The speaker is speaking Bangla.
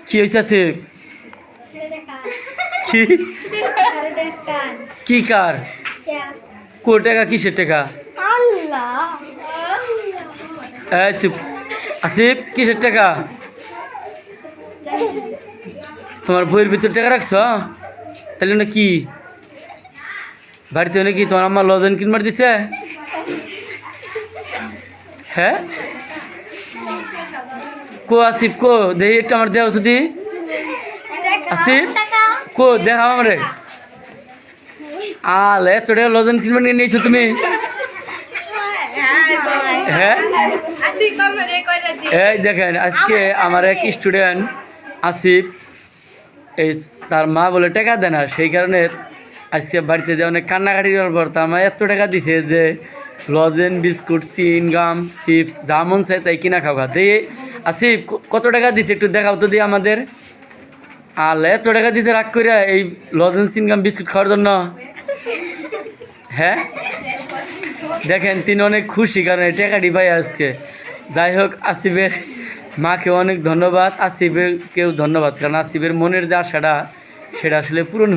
কি হয়েছে আসিফ? কি কি কার? কো টাকা? কিসের টাকা? চুপ। আসিফ কিসের টাকা? তোমার বইয়ের ভিতর টাকা রাখছ? তাহলে না কি বাড়িতে নাকি তোমার আম্মা লজেন কিনবার দিছে? হ্যাঁ কো আসিফ কো দেখি একটু আমার দেওয়া যদি। আসিফ কো দেখাও আমারে। আলে এত টাকা লজেন কিনবার নিয়ে নিয়েছো তুমি? হ্যাঁ এই দেখেন আজকে আমার এক স্টুডেন্ট আসিফ এই তার মা বলে টাকা দেয় না, সেই কারণে আজকে বাড়িতে যে অনেক কান্নাকাটি করার পর তার মা এত টাকা দিছে যে লজেন বিস্কুট চিনগাম চিপস যা মন চায় তাই কিনা খাওয়া দিয়ে। আসিফ কত টাকা দিছে একটু দেখাও তো দিয়ে আমাদের। আলে এত টাকা দিছে রাগ করে এই লজেন চিনগাম বিস্কুট খাওয়ার জন্য? হ্যাঁ দেখেন তিনি অনেক খুশি কারণ এই টাকাটি পাই আজকে। যাই হোক আসিফের মাকে অনেক ধন্যবাদ, আসিফেরকেও ধন্যবাদ কারণ আসিফের মনের যে আশাটা সেটা আসলে পূরণ